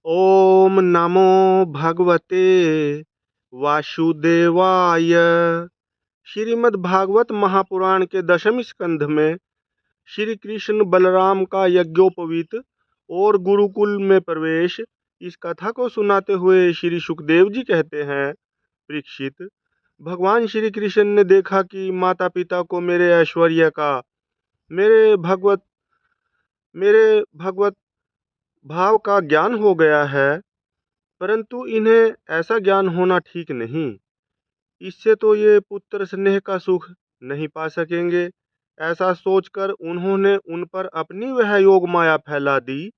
ओम नमो भगवते वासुदेवाय। श्रीमद् भागवत महापुराण के दशम स्कंध में श्री कृष्ण बलराम का यज्ञोपवीत और गुरुकुल में प्रवेश, इस कथा को सुनाते हुए श्री सुखदेव जी कहते हैं, परीक्षित, भगवान श्री कृष्ण ने देखा कि माता पिता को मेरे भगवत मेरे भगवत भाव का ज्ञान हो गया है, परंतु इन्हें ऐसा ज्ञान होना ठीक नहीं। इससे तो ये पुत्र स्नेह का सुख नहीं पा सकेंगे। ऐसा सोचकर उन्होंने उन पर अपनी वह योग माया फैला दी,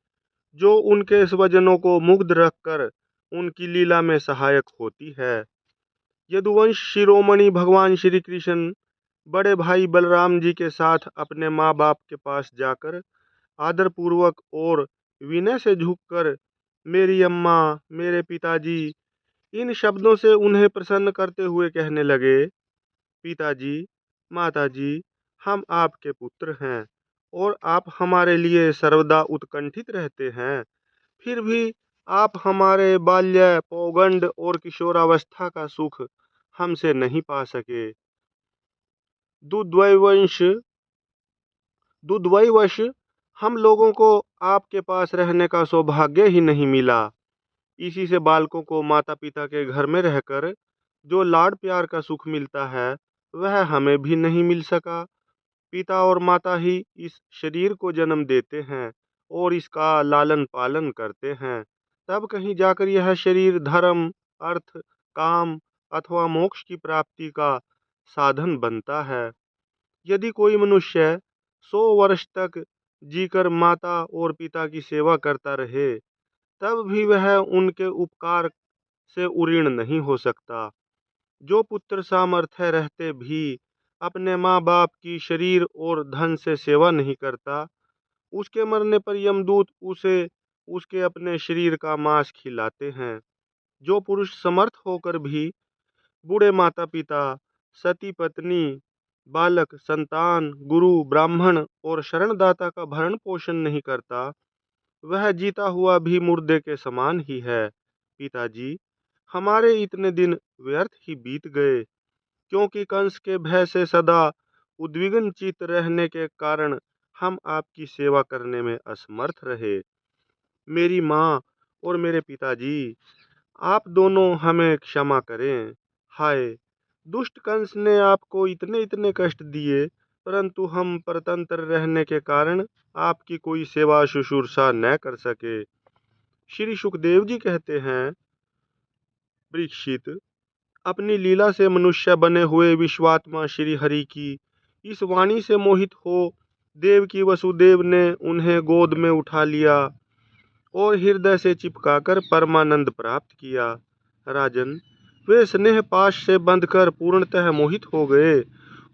जो उनके स्वजनों को मुग्ध रखकर उनकी लीला में सहायक होती है। यदुवंश शिरोमणि भगवान श्री कृष्ण बड़े भाई बलराम जी के साथ अपने माँ बाप के पास जाकर आदरपूर्वक और विनय से झुककर मेरी अम्मा, मेरे पिताजी, इन शब्दों से उन्हें प्रसन्न करते हुए कहने लगे, पिताजी, माताजी, हम आपके पुत्र हैं और आप हमारे लिए सर्वदा उत्कंठित रहते हैं। फिर भी आप हमारे बाल्य, पौगंड और किशोरावस्था का सुख हमसे नहीं पा सके। दुर्दैववश दुर्दैववश हम लोगों को आपके पास रहने का सौभाग्य ही नहीं मिला। इसी से बालकों को माता पिता के घर में रहकर जो लाड प्यार का सुख मिलता है, वह हमें भी नहीं मिल सका। पिता और माता ही इस शरीर को जन्म देते हैं और इसका लालन पालन करते हैं। तब कहीं जाकर यह शरीर धर्म, अर्थ, काम अथवा मोक्ष की प्राप्ति का साधन बनता है। यदि कोई मनुष्य 100 वर्ष तक जीकर माता और पिता की सेवा करता रहे, तब भी वह उनके उपकार से उऋण नहीं हो सकता। जो पुत्र सामर्थ्य रहते भी अपने माँ बाप की शरीर और धन से सेवा नहीं करता, उसके मरने पर यमदूत उसे उसके अपने शरीर का मांस खिलाते हैं। जो पुरुष समर्थ होकर भी बूढ़े माता पिता, सती पत्नी, बालक, संतान, गुरु, ब्राह्मण और शरणदाता का भरण पोषण नहीं करता, वह जीता हुआ भी मुर्दे के समान ही है। पिताजी, हमारे इतने दिन व्यर्थ ही बीत गए, क्योंकि कंस के भय से सदा उद्विग्न चित्त रहने के कारण हम आपकी सेवा करने में असमर्थ रहे। मेरी माँ और मेरे पिताजी, आप दोनों हमें क्षमा करें। हाय, दुष्ट कंस ने आपको इतने इतने कष्ट दिए, परंतु हम परतंत्र रहने के कारण आपकी कोई सेवा शुश्रूषा न कर सके। श्री सुखदेव जी कहते हैं, परीक्षित, अपनी लीला से मनुष्य बने हुए विश्वात्मा श्री हरि की इस वाणी से मोहित हो देवकी वसुदेव ने उन्हें गोद में उठा लिया और हृदय से चिपकाकर परमानंद प्राप्त किया। राजन, वे स्नेह पाश से बंधकर पूर्णतः मोहित हो गए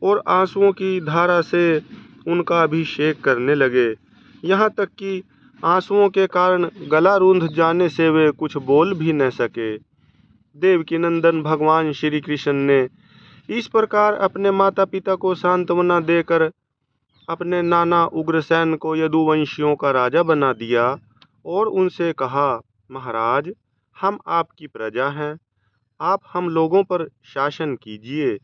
और आंसुओं की धारा से उनका अभिषेक करने लगे। यहाँ तक कि आंसुओं के कारण गला रूंध जाने से वे कुछ बोल भी न सके। देवकी नंदन भगवान श्री कृष्ण ने इस प्रकार अपने माता पिता को सांत्वना देकर अपने नाना उग्रसेन को यदुवंशियों का राजा बना दिया और उनसे कहा, महाराज, हम आपकी प्रजा हैं, आप हम लोगों पर शासन कीजिए।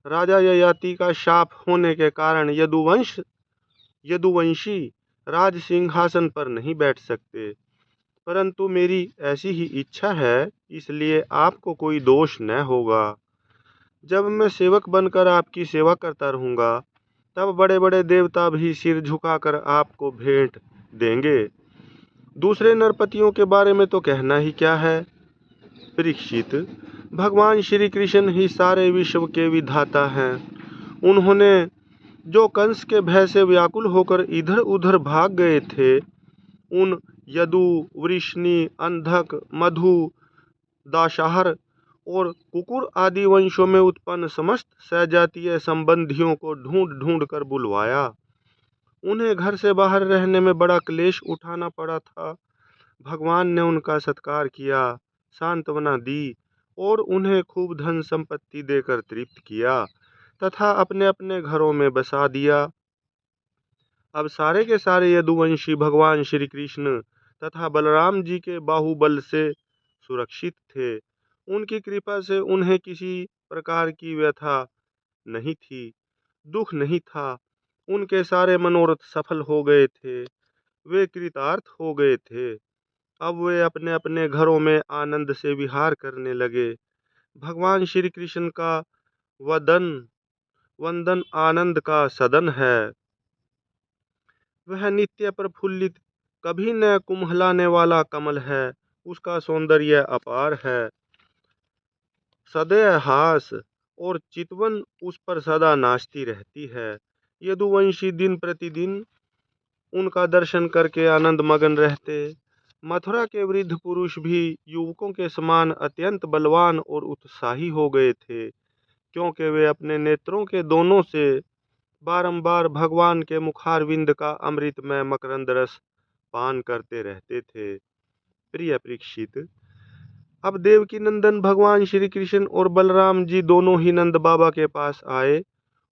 राजा ययाति का शाप होने के कारण यदुवंशी राज सिंहासन पर नहीं बैठ सकते, परंतु मेरी ऐसी ही इच्छा है, इसलिए आपको कोई दोष न होगा। जब मैं सेवक बनकर आपकी सेवा करता रहूँगा, तब बड़े बड़े देवता भी सिर झुकाकर आपको भेंट देंगे। दूसरे नरपतियों के बारे में तो कहना ही क्या है। परीक्षित, भगवान श्री कृष्ण ही सारे विश्व के विधाता हैं। उन्होंने जो कंस के भय से व्याकुल होकर इधर उधर भाग गए थे, उन यदु, वृष्णि, अंधक, मधु, दाशाहर और कुकुर आदि वंशों में उत्पन्न समस्त सजातीय संबंधियों को ढूंढ ढूंढ कर बुलवाया। उन्हें घर से बाहर रहने में बड़ा क्लेश उठाना पड़ा था। भगवान ने उनका सत्कार किया, सांत्वना दी और उन्हें खूब धन संपत्ति देकर तृप्त किया तथा अपने अपने घरों में बसा दिया। अब सारे के सारे यदुवंशी भगवान श्री कृष्ण तथा बलराम जी के बाहुबल से सुरक्षित थे। उनकी कृपा से उन्हें किसी प्रकार की व्यथा नहीं थी, दुख नहीं था। उनके सारे मनोरथ सफल हो गए थे, वे कृतार्थ हो गए थे। अब वे अपने अपने घरों में आनंद से विहार करने लगे। भगवान श्री कृष्ण का वदन वंदन आनंद का सदन है। वह नित्य प्रफुल्लित, कभी न कुम्हलाने वाला कमल है। उसका सौंदर्य अपार है, सदैव हास और चितवन उस पर सदा नाचती रहती है। यदुवंशी दिन प्रतिदिन उनका दर्शन करके आनंद मगन रहते। मथुरा के वृद्ध पुरुष भी युवकों के समान अत्यंत बलवान और उत्साही हो गए थे, क्योंकि वे अपने नेत्रों के दोनों से बारंबार भगवान के मुखारविंद का अमृतमय मकरंद रस पान करते रहते थे। प्रिय परीक्षित, अब देवकी नंदन भगवान श्री कृष्ण और बलराम जी दोनों ही नंद बाबा के पास आए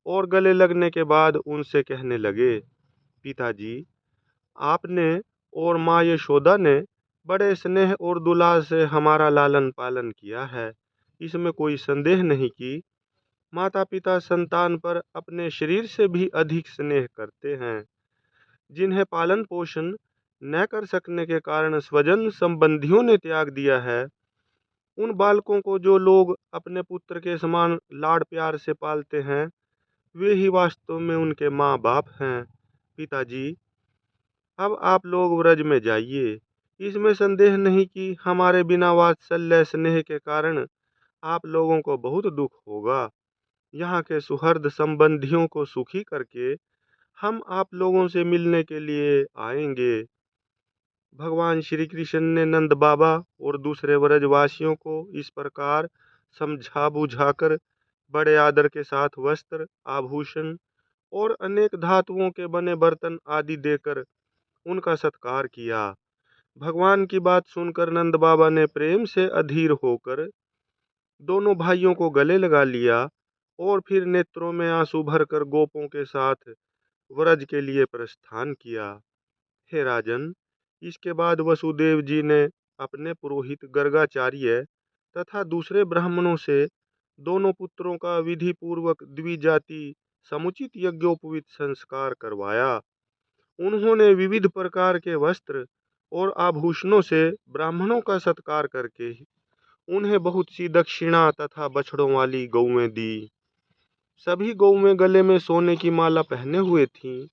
और गले लगने के बाद उनसे कहने लगे, पिताजी, आपने और माँ यशोदा ने बड़े स्नेह और दुलार से हमारा लालन पालन किया है। इसमें कोई संदेह नहीं कि माता पिता संतान पर अपने शरीर से भी अधिक स्नेह करते हैं। जिन्हें पालन पोषण न कर सकने के कारण स्वजन संबंधियों ने त्याग दिया है, उन बालकों को जो लोग अपने पुत्र के समान लाड़ प्यार से पालते हैं, वे ही वास्तव में उनके माँ बाप हैं। पिताजी, अब आप लोग व्रज में जाइए। इसमें संदेह नहीं कि हमारे बिना वात्सल्य स्नेह के कारण आप लोगों को बहुत दुख होगा। यहाँ के सुहृद संबंधियों को सुखी करके हम आप लोगों से मिलने के लिए आएंगे। भगवान श्री कृष्ण ने नंद बाबा और दूसरे व्रजवासियों को इस प्रकार समझा बुझाकर बड़े आदर के साथ वस्त्र, आभूषण और अनेक धातुओं के बने बर्तन आदि देकर उनका सत्कार किया। भगवान की बात सुनकर नंद बाबा ने प्रेम से अधीर होकर दोनों भाइयों को गले लगा लिया और फिर नेत्रों में आंसू भरकर गोपों के साथ व्रज के लिए प्रस्थान किया। हे राजन, इसके बाद वसुदेव जी ने अपने पुरोहित गर्गाचार्य तथा दूसरे ब्राह्मणों से दोनों पुत्रों का विधि पूर्वक द्विजाति समुचित यज्ञोपवीत संस्कार करवाया। उन्होंने विविध प्रकार के वस्त्र और आभूषणों से ब्राह्मणों का सत्कार करके उन्हें बहुत सी दक्षिणा तथा बछड़ों वाली गौएं दी। सभी गौएं गले में सोने की माला पहने हुए थीं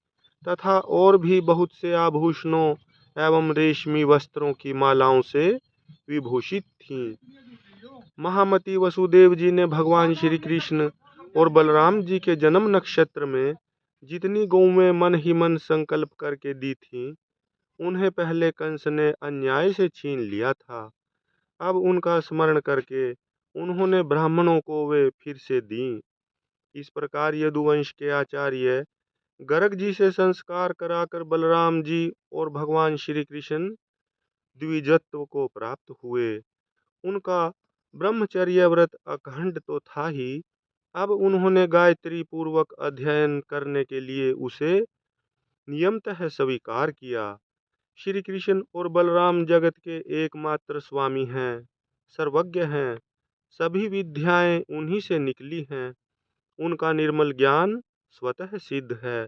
तथा और भी बहुत से आभूषणों एवं रेशमी वस्त्रों की मालाओं से विभूषित थीं। महामती वसुदेव जी ने भगवान श्री कृष्ण और बलराम जी के जन्म नक्षत्र में जितनी गौएं मन ही मन संकल्प करके दी थीं, उन्हें पहले कंस ने अन्याय से छीन लिया था। अब उनका स्मरण करके उन्होंने ब्राह्मणों को वे फिर से दीं। इस प्रकार यदुवंश के आचार्य गर्ग जी से संस्कार कराकर बलराम जी और भगवान श्री कृष्ण द्विजत्व को प्राप्त हुए। उनका ब्रह्मचर्य व्रत अखंड तो था ही, अब उन्होंने गायत्री पूर्वक अध्ययन करने के लिए उसे नियमतः स्वीकार किया। श्री कृष्ण और बलराम जगत के एकमात्र स्वामी हैं, सर्वज्ञ हैं। सभी विद्याएं उन्हीं से निकली हैं। उनका निर्मल ज्ञान स्वतः सिद्ध है।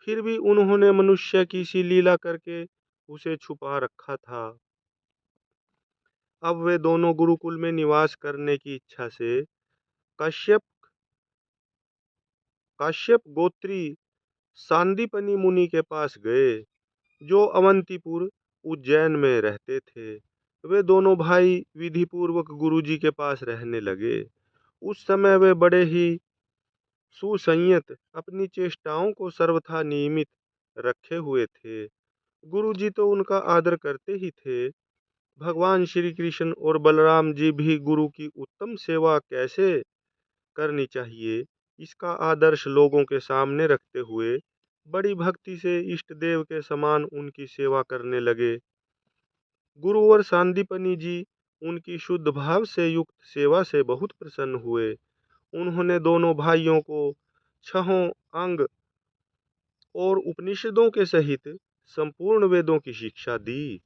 फिर भी उन्होंने मनुष्य की सी लीला करके उसे छुपा रखा था। अब वे दोनों गुरुकुल में निवास करने की इच्छा से कश्यप काश्यप गोत्री सांदीपनि मुनि के पास गए, जो अवंतीपुर उज्जैन में रहते थे। वे दोनों भाई विधि पूर्वक गुरु जी के पास रहने लगे। उस समय वे बड़े ही सुसंयत, अपनी चेष्टाओं को सर्वथा नियमित रखे हुए थे। गुरु जी तो उनका आदर करते ही थे। भगवान श्री कृष्ण और बलराम जी भी गुरु की उत्तम सेवा कैसे करनी चाहिए, इसका आदर्श लोगों के सामने रखते हुए बड़ी भक्ति से इष्ट देव के समान उनकी सेवा करने लगे। गुरुवर सांदीपनि जी उनकी शुद्ध भाव से युक्त सेवा से बहुत प्रसन्न हुए। उन्होंने दोनों भाइयों को छहों अंग और उपनिषदों के सहित संपूर्ण वेदों की शिक्षा दी।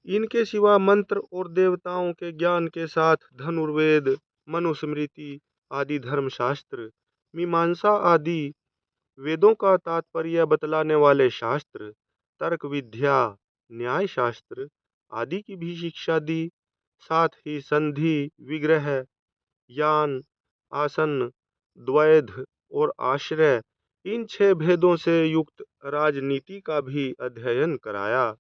इनके सिवा मंत्र और देवताओं के ज्ञान के साथ धनुर्वेद, मनुस्मृति आदि धर्मशास्त्र, मीमांसा आदि वेदों का तात्पर्य बतलाने वाले शास्त्र, तर्क विद्या, न्याय शास्त्र आदि की भी शिक्षा दी। साथ ही संधि, विग्रह, यान, आसन, द्वैध और आश्रय, इन 6 भेदों से युक्त राजनीति का भी अध्ययन कराया।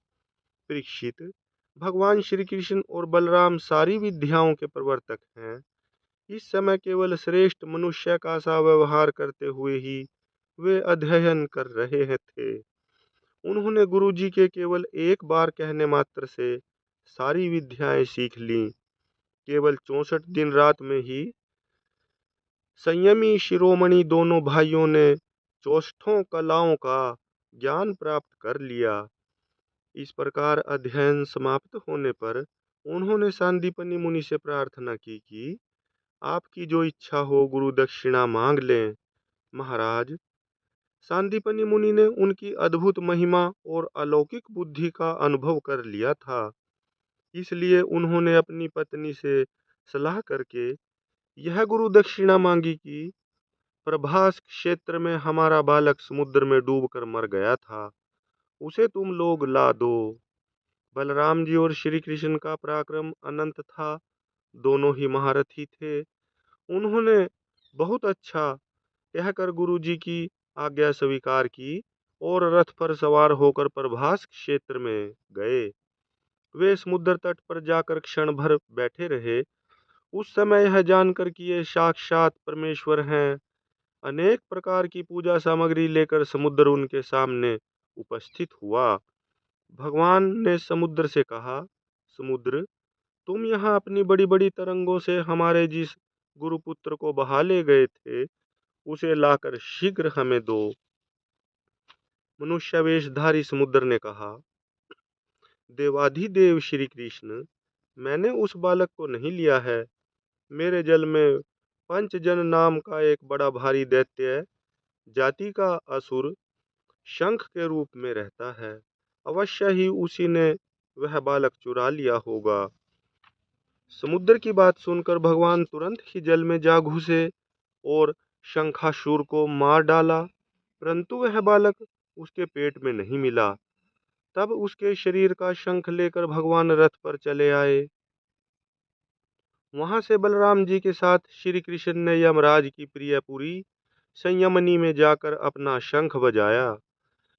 परीक्षित, भगवान श्री कृष्ण और बलराम सारी विद्याओं के प्रवर्तक हैं। इस समय केवल श्रेष्ठ मनुष्य का सा व्यवहार करते हुए ही वे अध्ययन कर रहे थे। उन्होंने गुरु जी के केवल एक बार कहने मात्र से सारी विद्याएं सीख लीं। केवल 64 दिन रात में ही संयमी शिरोमणि दोनों भाइयों ने चौष्ठों कलाओं का ज्ञान प्राप्त कर लिया। इस प्रकार अध्ययन समाप्त होने पर उन्होंने सांदीपनि मुनि से प्रार्थना की कि आपकी जो इच्छा हो गुरु दक्षिणा मांग लें। महाराज, सांदीपनि मुनि ने उनकी अद्भुत महिमा और अलौकिक बुद्धि का अनुभव कर लिया था, इसलिए उन्होंने अपनी पत्नी से सलाह करके यह गुरु दक्षिणा मांगी कि प्रभास क्षेत्र में हमारा बालक समुद्र में डूबकर मर गया था, उसे तुम लोग ला दो। बलराम जी और श्री कृष्ण का पराक्रम अनंत था, दोनों ही महारथी थे। उन्होंने बहुत अच्छा कहकर गुरु जी की आज्ञा स्वीकार की और रथ पर सवार होकर प्रभास क्षेत्र में गए। वे समुद्र तट पर जाकर क्षण भर बैठे रहे। उस समय यह जानकर कि ये साक्षात परमेश्वर हैं, अनेक प्रकार की पूजा सामग्री लेकर समुद्र उनके सामने उपस्थित हुआ। भगवान ने समुद्र से कहा, समुद्र, तुम यहाँ अपनी बड़ी बड़ी तरंगों से हमारे जिस गुरुपुत्र को बहा ले गए थे, उसे लाकर शीघ्र हमें दो। मनुष्य वेशधारी समुद्र ने कहा, देवाधिदेव श्री कृष्ण, मैंने उस बालक को नहीं लिया है। मेरे जल में पंचजन नाम का एक बड़ा भारी दैत्य जाति का असुर शंख के रूप में रहता है। अवश्य ही उसी ने वह बालक चुरा लिया होगा। समुद्र की बात सुनकर भगवान तुरंत ही जल में जा घुसे और शंखासुर को मार डाला, परंतु वह बालक उसके पेट में नहीं मिला। तब उसके शरीर का शंख लेकर भगवान रथ पर चले आए। वहां से बलराम जी के साथ श्री कृष्ण ने यमराज की प्रियपुरी संयमनी में जाकर अपना शंख बजाया।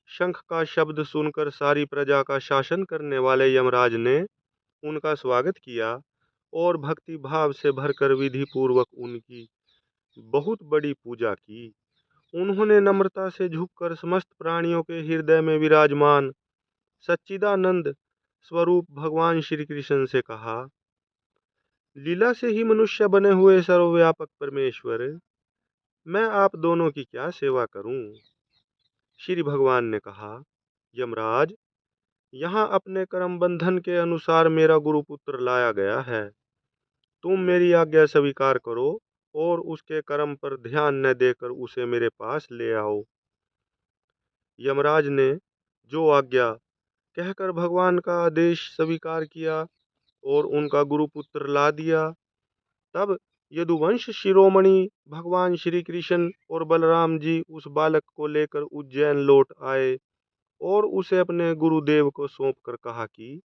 शंख का शब्द सुनकर सारी प्रजा का शासन करने वाले यमराज ने उनका स्वागत किया और भक्ति भाव से भरकर विधि पूर्वक उनकी बहुत बड़ी पूजा की। उन्होंने नम्रता से झुककर समस्त प्राणियों के हृदय में विराजमान सच्चिदानंद स्वरूप भगवान श्री कृष्ण से कहा, लीला से ही मनुष्य बने हुए सर्वव्यापक परमेश्वर, मैं आप दोनों की क्या सेवा करूं। श्री भगवान ने कहा, यमराज, यहाँ अपने कर्म बंधन के अनुसार मेरा गुरुपुत्र लाया गया है। तुम मेरी आज्ञा स्वीकार करो और उसके कर्म पर ध्यान न देकर उसे मेरे पास ले आओ। यमराज ने जो आज्ञा कहकर भगवान का आदेश स्वीकार किया और उनका गुरुपुत्र ला दिया। तब यदुवंश शिरोमणि भगवान श्री कृष्ण और बलराम जी उस बालक को लेकर उज्जैन लौट आए और उसे अपने गुरुदेव को सौंप कर कहा कि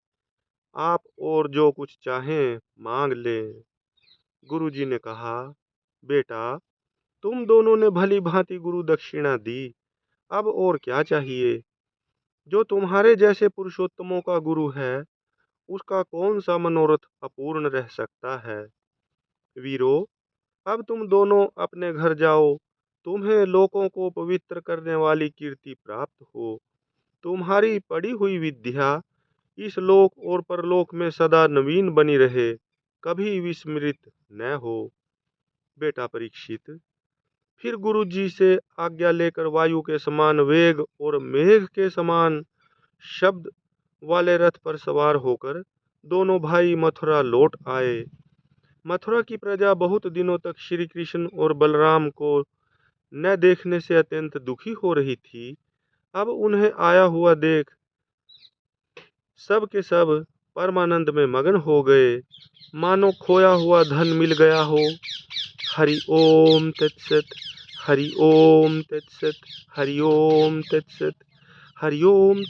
आप और जो कुछ चाहें मांग लें। गुरु जी ने कहा, बेटा, तुम दोनों ने भली भांति गुरु दक्षिणा दी, अब और क्या चाहिए। जो तुम्हारे जैसे पुरुषोत्तमों का गुरु है, उसका कौन सा मनोरथ अपूर्ण रह सकता है। वीरो, अब तुम दोनों अपने घर जाओ। तुम्हें लोगों को पवित्र करने वाली कीर्ति प्राप्त हो। तुम्हारी पढ़ी हुई विद्या इस लोक और परलोक में सदा नवीन बनी रहे, कभी विस्मृत न हो। बेटा परीक्षित, फिर गुरु जी से आज्ञा लेकर वायु के समान वेग और मेघ के समान शब्द वाले रथ पर सवार होकर दोनों भाई मथुरा लौट आए। मथुरा की प्रजा बहुत दिनों तक श्री कृष्ण और बलराम को न देखने से अत्यंत दुखी हो रही थी। अब उन्हें आया हुआ देख सब के सब परमानंद में मगन हो गए, मानो खोया हुआ धन मिल गया हो। हरि ओम तत्सत, हरि ओम तत्सत, हरि ओम तत्सत, हरि ओम।